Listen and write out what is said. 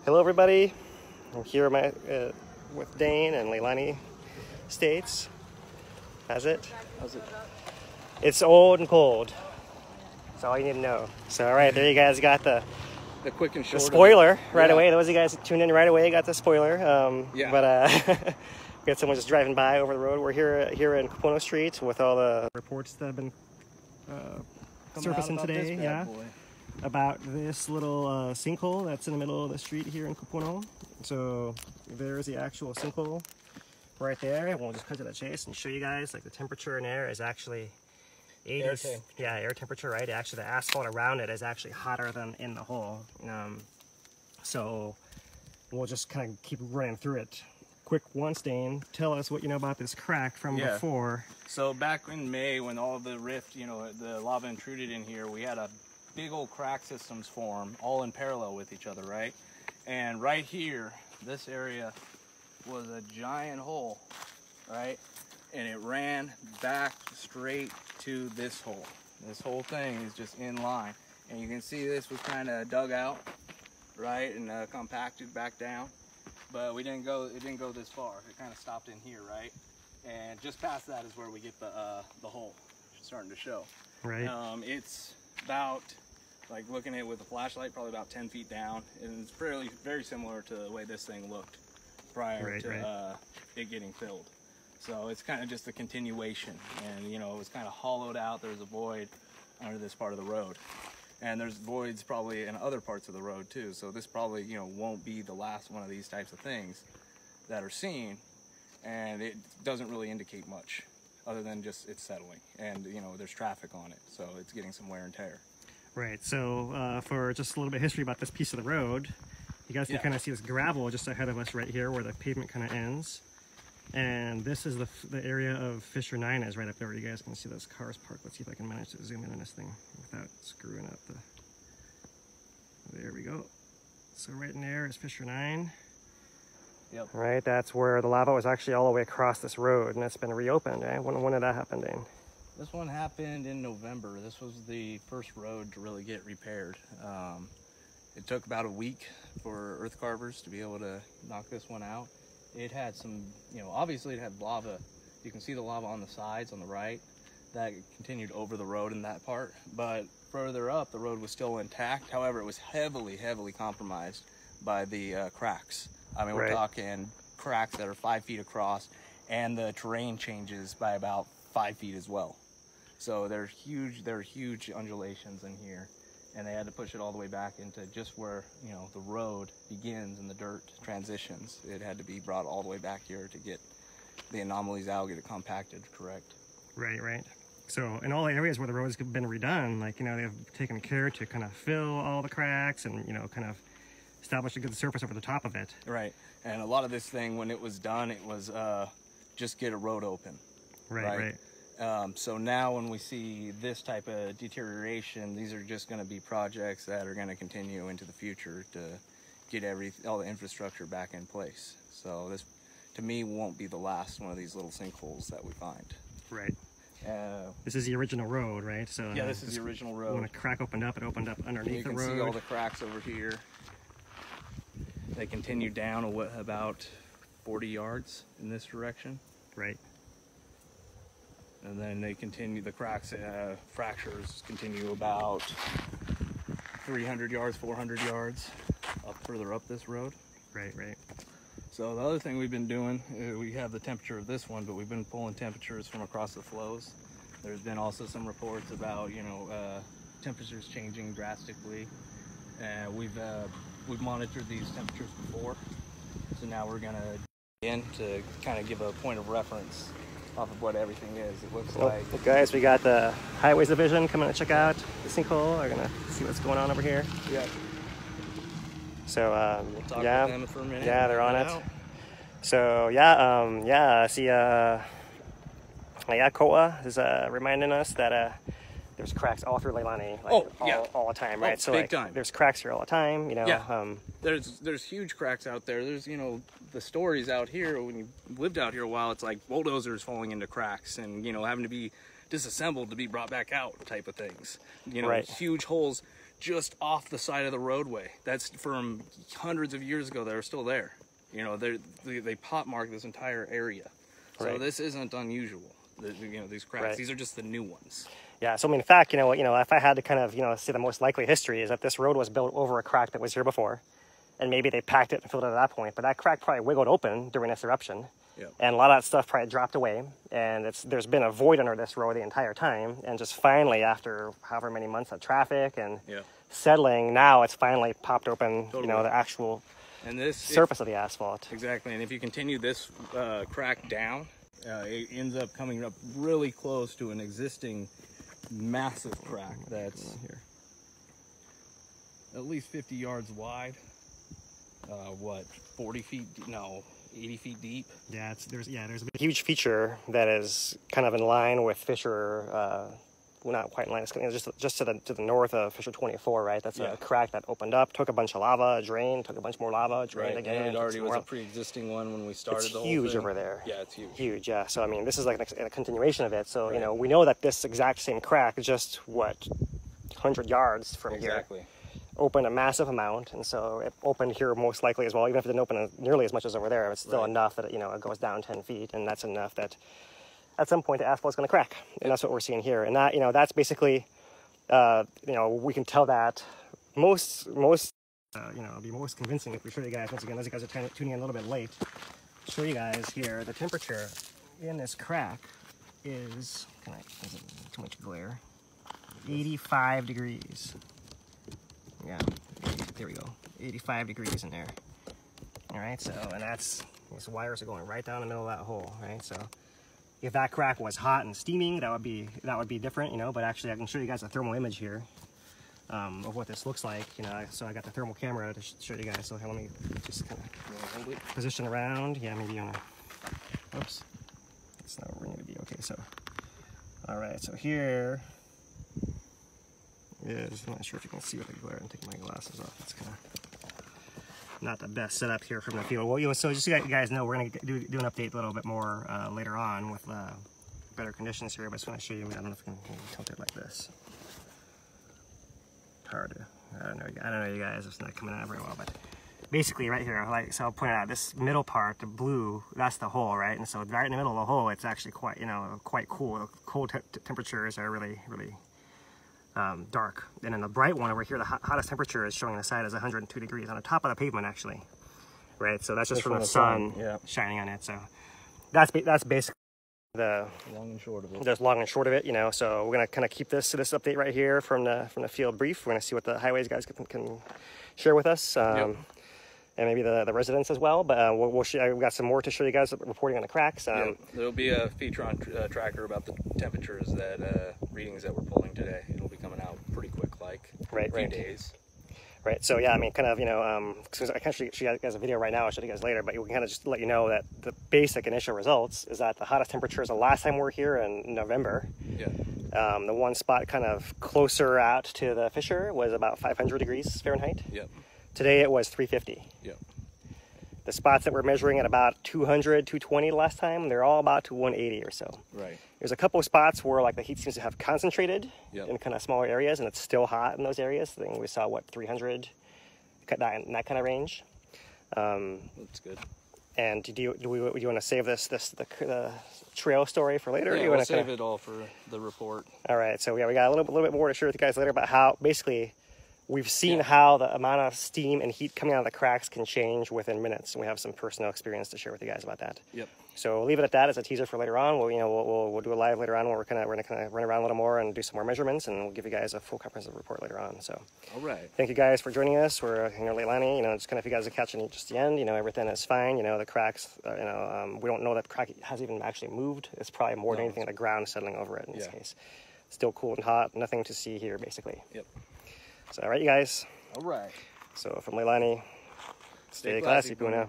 Hello everybody, I'm here with Dane and Leilani States. How's it? It's old and cold. That's all you need to know. So alright, there you guys got the quick and short. The spoiler right away. Those of you guys that tuned in right away got the spoiler. We got someone just driving by over the road. We're here in Kupono Street with all the reports that have been surfacing today. About this little sinkhole that's in the middle of the street here in Kupono. So there's the actual sinkhole right there, and we'll just cut to the chase and show you guys. Like, the temperature in air is actually 80. Air temperature, right? Actually, the asphalt around it is actually hotter than in the hole. So we'll just kind of keep running through it. Quick once, Dane, tell us what you know about this crack from before. So back in May, when all of the rift, the lava intruded in here, we had a big old crack systems form all in parallel with each other, right? And right here, this area was a giant hole, right? And it ran back straight to this hole. This whole thing is just in line. And you can see this was kind of dug out, right? And compacted back down. But it didn't go this far. It kind of stopped in here, right? And just past that is where we get the hole starting to show. Right. It's about, like, looking at it with a flashlight, probably about 10 feet down, and it's very similar to the way this thing looked prior to it getting filled. So it's kind of just a continuation, and it was kind of hollowed out. There's a void under this part of the road, and there's voids probably in other parts of the road too. So this probably won't be the last one of these types of things that are seen, and it doesn't really indicate much other than just it's settling, and there's traffic on it, so it's getting some wear and tear. Right, so for just a little bit of history about this piece of the road, you guys can kind of see this gravel just ahead of us right here where the pavement kind of ends. And this is the area of Fisher 9 is right up there. You guys can see those cars parked. Let's see if I can manage to zoom in on this thing without screwing up the... There we go. So right in there is Fisher 9. Yep. Right, that's where the lava was actually all the way across this road, and it's been reopened, right? When did that happen, Dane? This one happened in November. This was the first road to really get repaired. It took about a week for earth carvers to be able to knock this one out. It had some, obviously it had lava. You can see the lava on the sides on the right. That continued over the road in that part. But further up, the road was still intact. However, it was heavily, heavily compromised by the cracks. I mean, we're talking cracks that are 5 feet across, and the terrain changes by about 5 feet as well. So there are huge undulations in here, and they had to push it all the way back into just where the road begins and the dirt transitions. It had to be brought all the way back here to get the anomalies out, get it compacted correct. Right. So in all the areas where the roads have been redone, like they've taken care to kind of fill all the cracks and kind of establish a good surface over the top of it. Right. And a lot of this thing, when it was done, it was just get a road open. Right. So now when we see this type of deterioration, these are just going to be projects that are going to continue into the future to get all the infrastructure back in place. So this, to me, won't be the last one of these little sinkholes that we find. Right. This is the original road, right? So yeah, this is the original road. When a crack opened up, it opened up underneath the road. You can see all the cracks over here. They continue down about 40 yards in this direction. Right. And then they continue, the cracks, fractures continue about 300 yards, 400 yards further up this road. Right. So the other thing we've been doing, we have the temperature of this one, but we've been pulling temperatures from across the flows. There's been also some reports about, temperatures changing drastically. We've monitored these temperatures before. So now we're gonna begin to kind of give a point of reference off of what everything is. It looks like... Well, guys, we got the Highways Division coming to check out the sinkhole. We're gonna see what's going on over here. Yeah. So, we'll talk with them for a minute. Yeah, they're on it. So, I see, Koa is reminding us that there's cracks all through Leilani, all the time, right? So, big time. There's cracks here all the time, There's huge cracks out there. There's, the stories out here, when you lived out here a while, it's like bulldozers falling into cracks and, having to be disassembled to be brought back out type of things. Huge holes just off the side of the roadway. That's from hundreds of years ago that are still there. You know, they pot mark this entire area. So this isn't unusual. You know, these cracks, these are just the new ones. Yeah, so I mean, in fact, you know, if I had to kind of, you know, say the most likely history is that this road was built over a crack that was here before, and maybe they packed it and filled it at that point, but that crack probably wiggled open during this eruption, and a lot of that stuff probably dropped away, and there's been a void under this road the entire time, and just finally, after however many months of traffic and settling, now it's finally popped open, you know, the actual surface of the asphalt. Exactly, and if you continue this crack down, it ends up coming up really close to an existing massive crack that's here at least 50 yards wide. What, 40 feet? No, 80 feet deep. Yeah, there's a huge feature that is kind of in line with fissure. Well, not quite in line. It's just to the north of fissure 24, right? That's a crack that opened up, took a bunch of lava, drained, took a bunch more lava, drained again. And it already was a pre-existing one when we started the whole thing. It's huge over there. Yeah, it's huge. Huge, yeah. So I mean, this is like a continuation of it. So you know, we know that this exact same crack, just what, 100 yards from here, opened a massive amount, and so it opened here most likely as well. Even if it didn't open nearly as much as over there, it's still enough that it goes down 10 feet, and that's enough that at some point the asphalt is going to crack, and that's what we're seeing here. And that, that's basically, we can tell that most it'll be most convincing if we show you guys once again, as you guys are tuning in a little bit late. Show you guys here the temperature in this crack is too much glare. 85 degrees. Yeah, there we go. 85 degrees in there. All right, so and these wires are going right down the middle of that hole, right? So if that crack was hot and steaming, that would be different, but actually I can show you guys a thermal image here of what this looks like, So I got the thermal camera to show you guys. So here, let me just kind of position around. Yeah, maybe on a, oops, that's not where we're going to be. Okay, so, all right, so here is, I'm not sure if you can see with the glare. I'm taking my glasses off. It's kind of not the best setup here from the field. Well, so just so you guys know, we're going to do an update a little bit more later on with better conditions here. But I just want to show you. I don't know if I can tilt it like this. Hard to, I don't know, you guys. It's not coming out very well, but basically right here, so I'll point out this middle part, the blue, that's the hole, right? And so right in the middle of the hole, it's actually quite, quite cool. The cold temperatures are really, really dark. And then the bright one over here, the hottest temperature is showing on the side is 102 degrees on the top of the pavement, actually, right? So that's just from the sun shining on it. So that's basically the long and short of it. There's long and short of it, So we're gonna kind of keep this update right here from the field brief. We're gonna see what the highways guys can share with us, and maybe the residents as well. But we've got some more to show you guys reporting on the cracks. There'll be a feature on Tracker about the temperatures readings that we're pulling today. It'll be coming out pretty quick, like a few days. Right, so yeah, I mean, kind of, I can't show you guys a video right now, I'll show you guys later, but we can kind of just let you know that the basic initial results is that the hottest temperatures the last time we were here in November, the one spot kind of closer out to the fissure was about 500 degrees Fahrenheit. Today it was 350. The spots that we're measuring at about 200, 220 last time, they're all about to 180 or so. There's a couple of spots where like the heat seems to have concentrated in kind of smaller areas, and it's still hot in those areas. I think we saw 300 in that kind of range. That's good. And do you want to save the trail story for later? Yeah, we'll save it all for the report. All right, so yeah, we got a little bit more to share with you guys later about how basically we've seen how the amount of steam and heat coming out of the cracks can change within minutes, and we have some personal experience to share with you guys about that. So we'll leave it at that as a teaser for later on. We'll do a live later on where we're gonna kind of run around a little more and do some more measurements, and we'll give you guys a full comprehensive report later on. So, all right. Thank you guys for joining us. We're Leilani. Just kind of, if you guys are catching just the end, everything is fine. The cracks. We don't know that the crack has even actually moved. It's probably more than anything the ground settling over it in this case. Still cool and hot. Nothing to see here basically. So all right, you guys. All right. So from Leilani, stay classy, Puna.